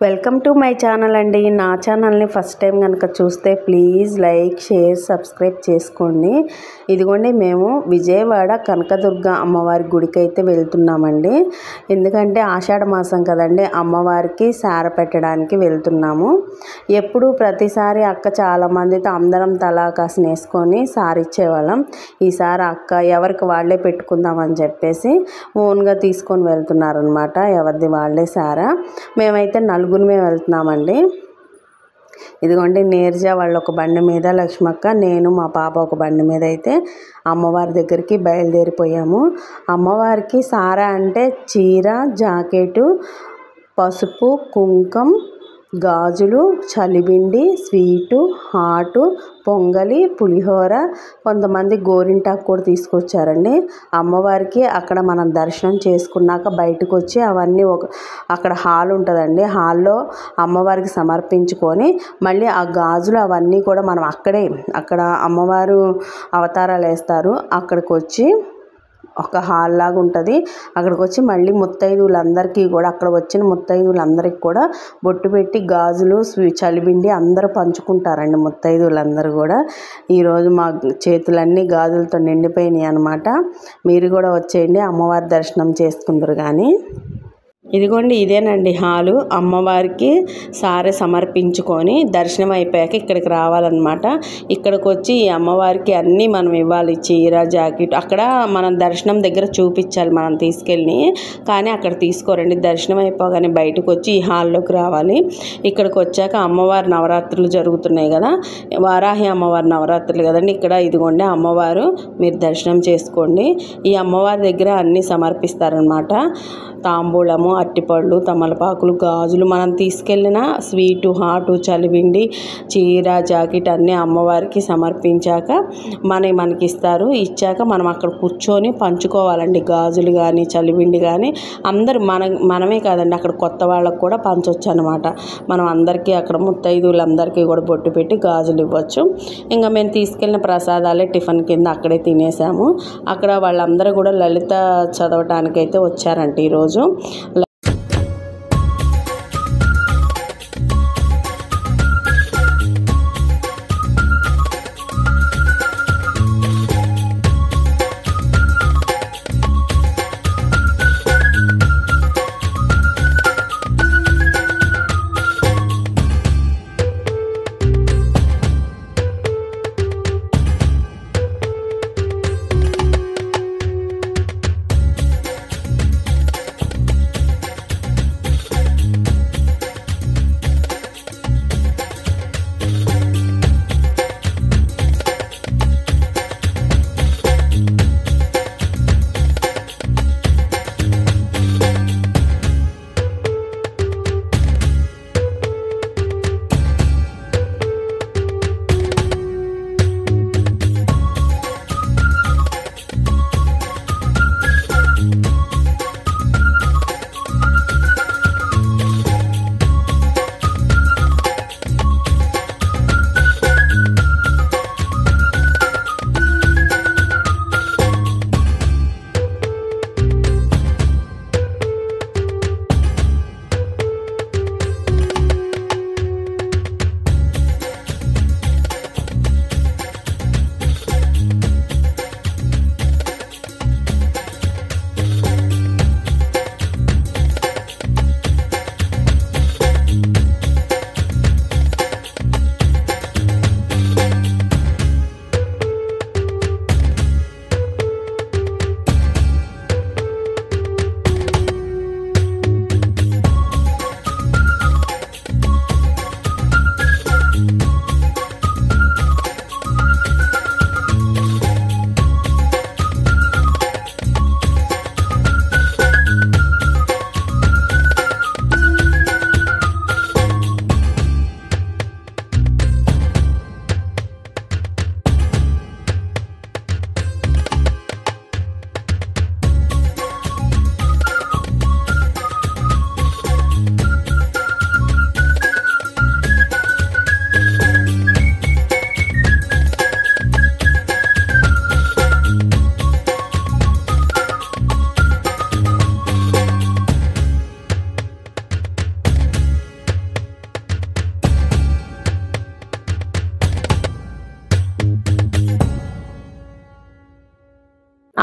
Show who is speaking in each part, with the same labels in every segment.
Speaker 1: Welcome to my channel అండి. నా ఛానల్ని ఫస్ట్ టైం కనుక చూస్తే ప్లీజ్ లైక్, షేర్, సబ్స్క్రైబ్ చేసుకోండి. ఇదిగోండి మేము విజయవాడ కనకదుర్గ అమ్మవారి గుడికి అయితే వెళ్తున్నామండి. ఎందుకంటే ఆషాఢ మాసం కదండి, అమ్మవారికి సార పెట్టడానికి వెళ్తున్నాము. ఎప్పుడు ప్రతిసారి అక్క చాలామందితో అందరం తలాకాసు వేసుకొని సారిచ్చేవాళ్ళం. ఈసారి అక్క ఎవరికి వాళ్ళే పెట్టుకుందామని చెప్పేసి ఓన్గా తీసుకొని వెళ్తున్నారనమాట. ఎవరిది వాళ్ళే సారా. మేమైతే నలుగురిమే వెళ్తున్నామండి. ఇదిగోండి నీరజ వాళ్ళు ఒక బండి మీద, లక్ష్మక్క, నేను, మా పాప ఒక బండి మీద అయితే అమ్మవారి దగ్గరికి బయలుదేరిపోయాము. అమ్మవారికి సారా అంటే చీర, జాకెటు, పసుపు, కుంకం, గాజులు, చలిబిండి, స్వీటు, హాటు, పొంగలి, పులిహోర, కొంతమంది గోరింటాకు కూడా తీసుకొచ్చారండి. అమ్మవారికి అక్కడ మనం దర్శనం చేసుకున్నాక బయటకు వచ్చి అవన్నీ అక్కడ హాల్ ఉంటుందండి. హాల్లో అమ్మవారికి సమర్పించుకొని మళ్ళీ ఆ గాజులు అవన్నీ కూడా మనం అక్కడ అమ్మవారు అవతారాలు వేస్తారు. అక్కడికి వచ్చి ఒక హాల్ లాగా ఉంటుంది. అక్కడికి వచ్చి మళ్ళీ ముత్తైదువులందరికీ కూడా, అక్కడ వచ్చిన ముత్తైదువులందరికీ కూడా బొట్టు పెట్టి గాజులు, చలిబిండి అందరూ పంచుకుంటారండి. ముత్తైదువులందరూ కూడా ఈరోజు మా చేతులన్నీ గాజులతో నిండిపోయినాయి అన్నమాట. మీరు కూడా వచ్చేయండి, అమ్మవారి దర్శనం చేసుకుందరు. కానీ ఇదిగోండి ఇదేనండి హాలు. అమ్మవారికి సారె సమర్పించుకొని దర్శనం అయిపోయాక ఇక్కడికి రావాలన్నమాట. ఇక్కడికి వచ్చి ఈ అమ్మవారికి అన్నీ మనం ఇవ్వాలి. చీర, జాకెట్ అక్కడ మనం దర్శనం దగ్గర చూపించాలి మనం తీసుకెళ్ళి. కానీ అక్కడ తీసుకోరండి. దర్శనం అయిపోగానే బయటకు వచ్చి ఈ హాల్లోకి రావాలి. ఇక్కడికి వచ్చాక అమ్మవారి నవరాత్రులు జరుగుతున్నాయి కదా, వారాహి అమ్మవారి నవరాత్రులు కదండి. ఇక్కడ ఇదిగోండి అమ్మవారు, మీరు దర్శనం చేసుకోండి. ఈ అమ్మవారి దగ్గర అన్నీ సమర్పిస్తారనమాట. తాంబూలము, అట్టిపళ్ళు, తమలపాకులు, గాజులు, మనం తీసుకెళ్ళిన స్వీటు, హాటు, చలిబిండి, చీర, జాకెట్ అన్నీ అమ్మవారికి సమర్పించాక మనకి ఇస్తారు. ఇచ్చాక మనం అక్కడ కూర్చొని పంచుకోవాలండి. గాజులు కానీ చలిబిండి కానీ అందరూ మనమే కాదండి, అక్కడ కొత్త వాళ్ళకు కూడా పంచవచ్చు అనమాట. మనం అందరికీ అక్కడ ముత్తైదువులందరికీ కూడా బొట్టు పెట్టి గాజులు ఇవ్వచ్చు. ఇంకా మేము తీసుకెళ్ళిన ప్రసాదాలే టిఫిన్ కింద అక్కడే తినేసాము. అక్కడ వాళ్ళందరూ కూడా లలిత చదవటానికైతే వచ్చారంట ఈరోజు.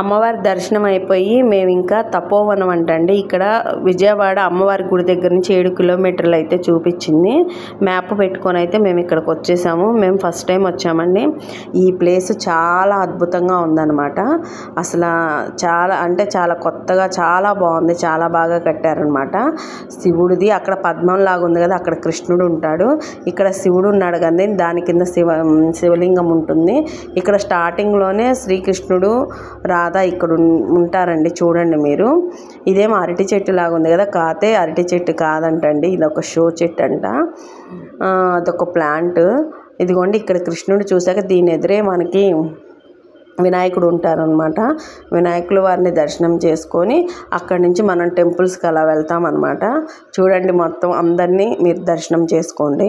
Speaker 1: అమ్మవారి దర్శనం అయిపోయి మేము ఇంకా తపోవనం అంటండి, ఇక్కడ విజయవాడ అమ్మవారి గుడి దగ్గర నుంచి 7 కిలోమీటర్లు అయితే చూపించింది. మ్యాప్ పెట్టుకొని అయితే మేము ఇక్కడికి వచ్చేసాము. మేము ఫస్ట్ టైం వచ్చామండి. ఈ ప్లేస్ చాలా అద్భుతంగా ఉందన్నమాట. అసలు చాలా అంటే చాలా కొత్తగా చాలా బాగుంది, చాలా బాగా కట్టారనమాట. శివుడిది అక్కడ పద్మం లాగా ఉంది కదా, అక్కడ కృష్ణుడు ఉంటాడు, ఇక్కడ శివుడు ఉన్నాడు కదా, దాని కింద శివలింగం ఉంటుంది. ఇక్కడ స్టార్టింగ్లోనే శ్రీకృష్ణుడు రాధా ఇక్కడ ఉంటారండి. చూడండి మీరు, ఇదేమో అరటి చెట్టు లాగా ఉంది కదా, కాతే అరటి చెట్టు కాదంటండి, ఇది ఒక షో చెట్టు అంట, అదొక ప్లాంట్. ఇదిగోండి ఇక్కడ కృష్ణుడు చూసాక దీని ఎదురే మనకి వినాయకుడు ఉంటారనమాట. వినాయకులు వారిని దర్శనం చేసుకొని అక్కడి నుంచి మనం టెంపుల్స్కి అలా వెళ్తామన్నమాట. చూడండి మొత్తం అందరినీ మీరు దర్శనం చేసుకోండి.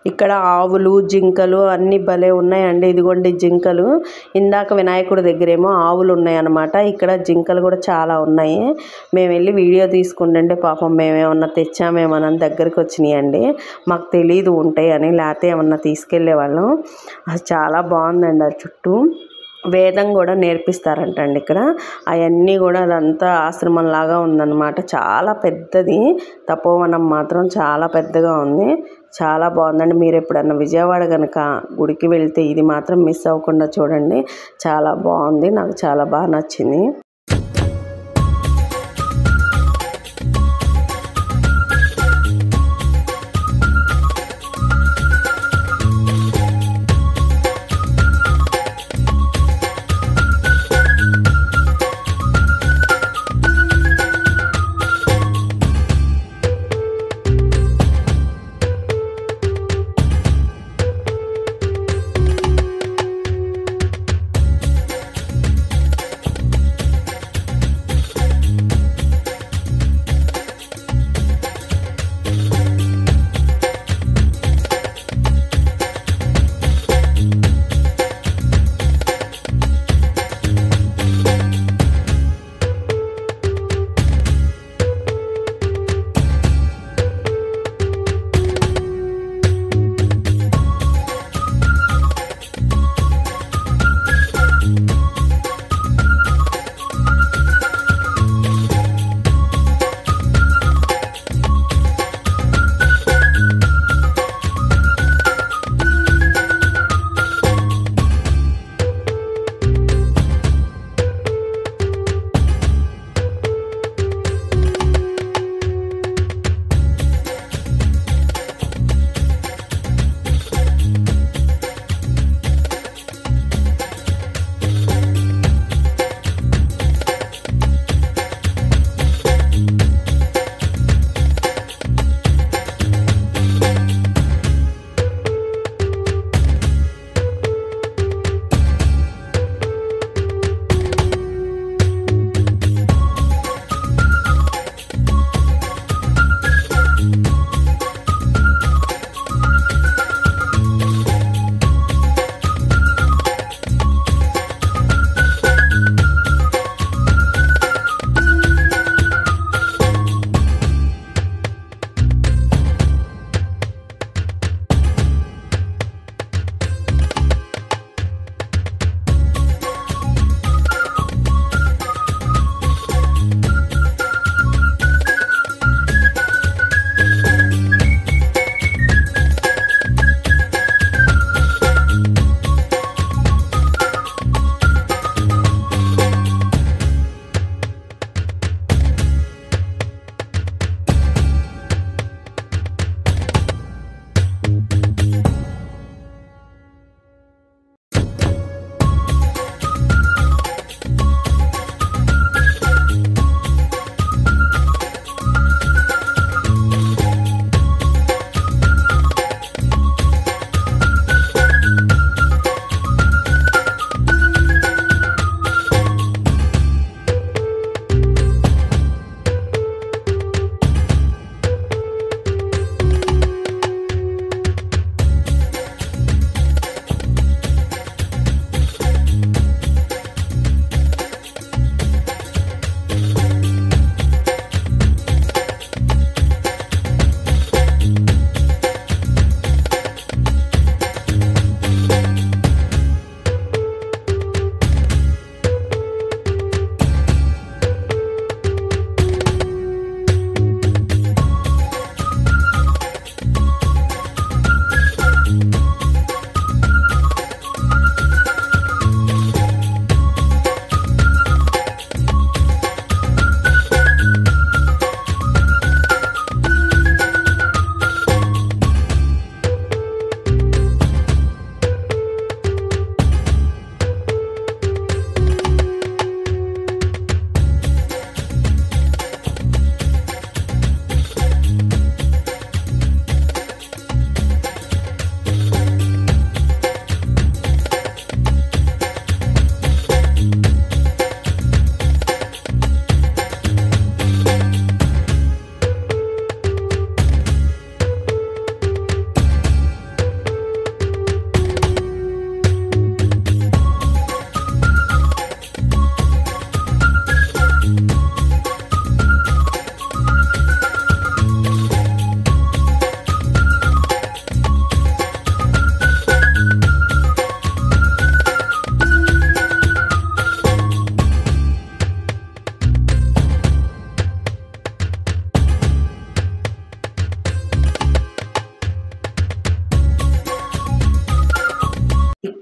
Speaker 1: ఇక్కడ ఆవులు జింకలు అన్నీ భలే ఉన్నాయండి. ఇదిగోండి జింకలు. ఇందాక వినాయకుడి దగ్గరేమో ఆవులు ఉన్నాయన్నమాట, ఇక్కడ జింకలు కూడా చాలా ఉన్నాయి. మేము వెళ్ళి వీడియో తీసుకుంటుంటే పాపం మేమేమన్నా తెచ్చామేమోనని దగ్గరికి వచ్చినాయండి. మాకు తెలీదు ఉంటాయని, లేకపోతే ఏమన్నా తీసుకెళ్లే వాళ్ళం. అది చాలా బాగుందండి. అది చుట్టూ వేదం కూడా నేర్పిస్తారంటండి ఇక్కడ. అవన్నీ కూడా అదంతా ఆశ్రమం లాగా ఉందన్నమాట. చాలా పెద్దది, తపోవనం మాత్రం చాలా పెద్దగా ఉంది. చాలా బాగుందండి. మీరు ఎప్పుడన్నా విజయవాడ కనుక గుడికి వెళ్తే ఇది మాత్రం మిస్ అవ్వకుండా చూడండి. చాలా బాగుంది, నాకు చాలా బాగా నచ్చింది.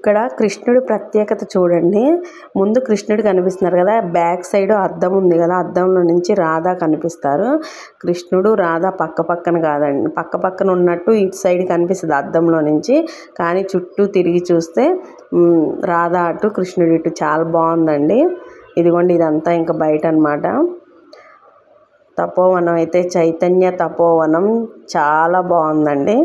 Speaker 1: ఇక్కడ కృష్ణుడి ప్రత్యేకత చూడండి. ముందు కృష్ణుడు కనిపిస్తున్నారు కదా, బ్యాక్ సైడ్ అద్దం ఉంది కదా, అద్దంలో నుంచి రాధ కనిపిస్తారు. కృష్ణుడు రాధ పక్కన కాదండి, పక్కన ఉన్నట్టు ఇటు సైడ్ కనిపిస్తుంది అద్దంలో నుంచి. కానీ చుట్టూ తిరిగి చూస్తే రాధ అటు కృష్ణుడు ఇటు. చాలా బాగుందండి. ఇదిగోండి ఇదంతా ఇంకా బయట అన్నమాట. తపోవనం అయితే చైతన్య తపోవనం చాలా బాగుందండి.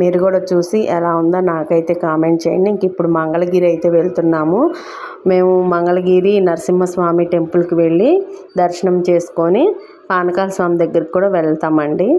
Speaker 1: మీరు కూడా చూసి ఎలా ఉందో నాకైతే కామెంట్ చేయండి. ఇంక ఇప్పుడు మంగళగిరి అయితే వెళ్తున్నాము. మేము మంగళగిరి నరసింహస్వామి టెంపుల్కి వెళ్ళి దర్శనం చేసుకొని పానకాల స్వామి దగ్గరికి కూడా వెళ్తామండి.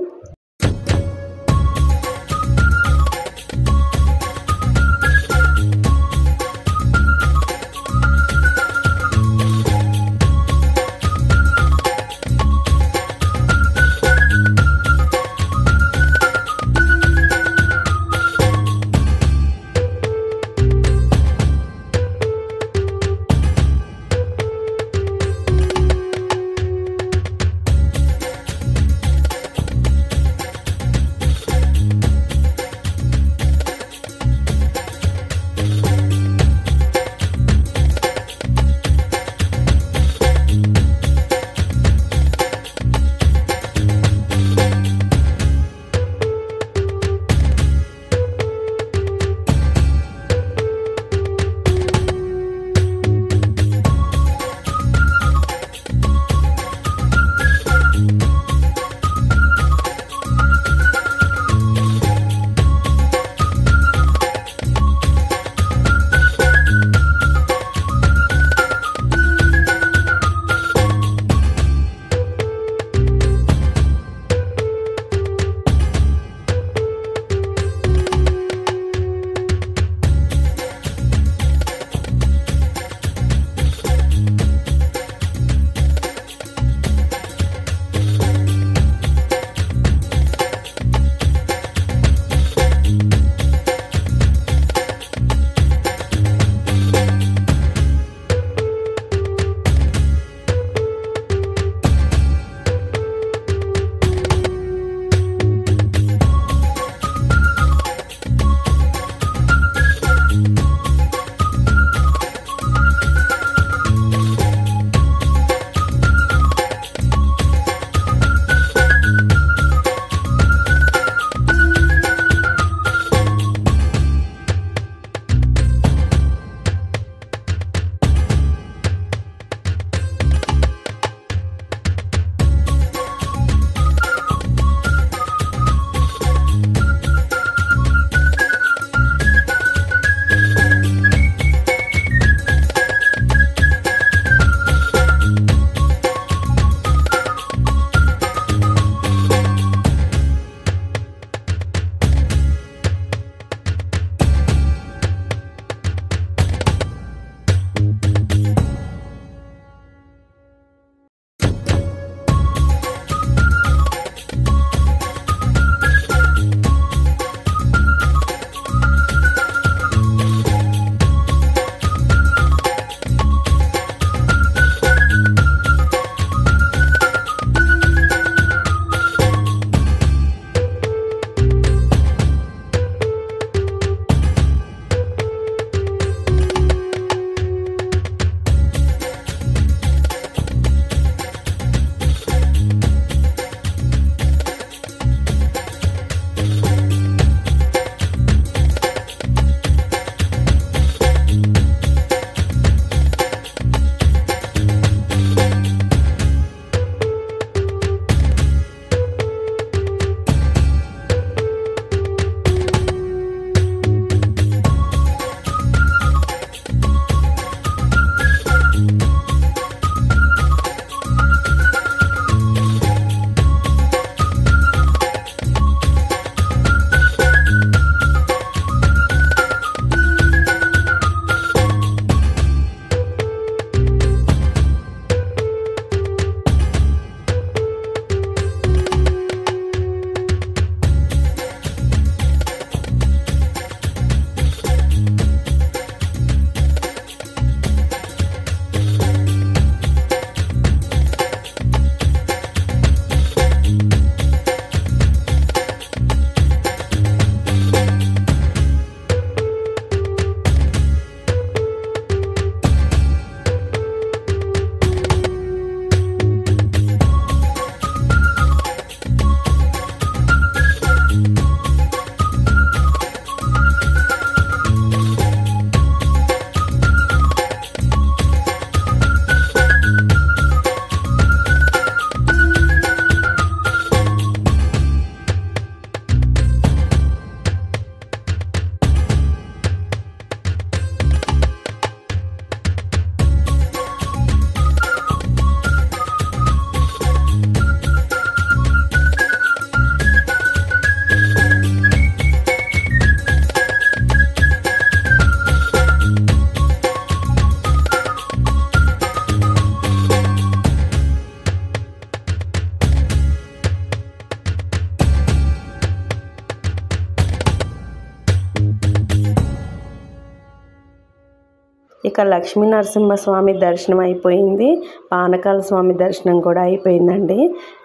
Speaker 1: ఇక లక్ష్మీ నరసింహస్వామి దర్శనం అయిపోయింది, పానకాల స్వామి దర్శనం కూడా అయిపోయిందండి.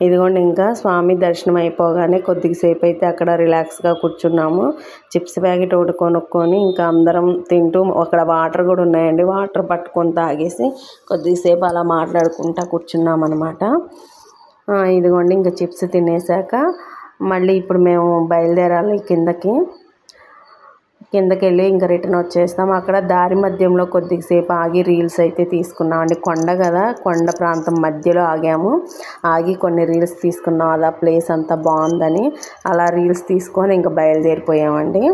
Speaker 1: ఇదిగోండి ఇంకా స్వామి దర్శనం అయిపోగానే కొద్దిసేపు అయితే అక్కడ రిలాక్స్గా కూర్చున్నాము. చిప్స్ ప్యాకెట్ ఒకటి కొనుక్కొని ఇంకా అందరం తింటూ, అక్కడ వాటర్ కూడా ఉన్నాయండి, వాటర్ పట్టుకొని తాగేసి కొద్దిసేపు అలా మాట్లాడుకుంటూ కూర్చున్నాం అనమాట. ఇదిగోండి ఇంకా చిప్స్ తినేసాక మళ్ళీ ఇప్పుడు మేము బయలుదేరాలి కిందకి వెళ్ళి ఇంకా రిటర్న్ వచ్చేస్తాం. అక్కడ దారి మధ్యంలో కొద్దిసేపు ఆగి రీల్స్ అయితే తీసుకున్నామండి. కొండ కదా, కొండ ప్రాంతం మధ్యలో ఆగి కొన్ని రీల్స్ తీసుకున్నాం. అలా ప్లేస్ అంతా బాగుందని అలా రీల్స్ తీసుకొని ఇంకా బయలుదేరిపోయామండి.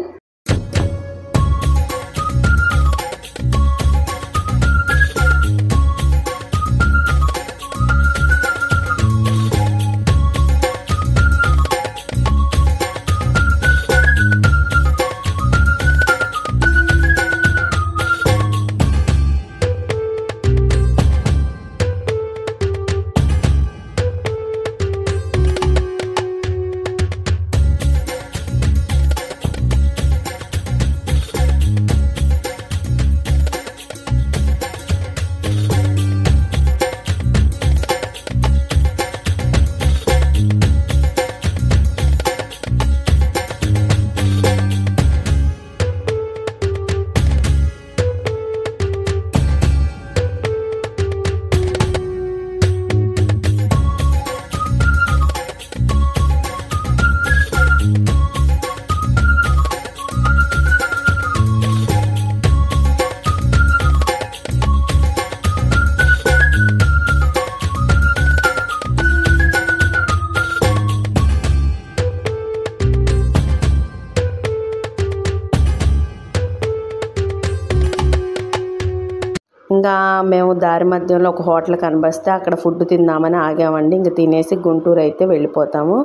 Speaker 1: ఇంకా మేము దారి మధ్యలో ఒక హోటల్ కనిపిస్తే అక్కడ ఫుడ్ తిందామని ఆగామండి. ఇంకా తినేసి గుంటూరు అయితే వెళ్ళిపోతాము.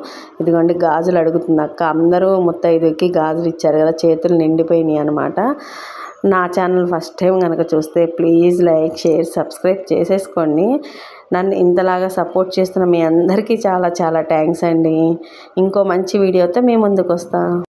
Speaker 1: ఇదిగోండి గాజులు అడుగుతుంది అక్క. అందరూ ముత్తైదుకి గాజులు ఇచ్చారు కదా, చేతులు నిండిపోయినాయి అనమాట. నా ఛానల్ ఫస్ట్ టైం కనుక చూస్తే ప్లీజ్ లైక్, షేర్, సబ్స్క్రైబ్ చేసేసుకోండి. నన్ను ఇంతలాగా సపోర్ట్ చేస్తున్న మీ అందరికీ చాలా చాలా థ్యాంక్స్ అండి. ఇంకో మంచి వీడియోతో మీ ముందుకు వస్తాను.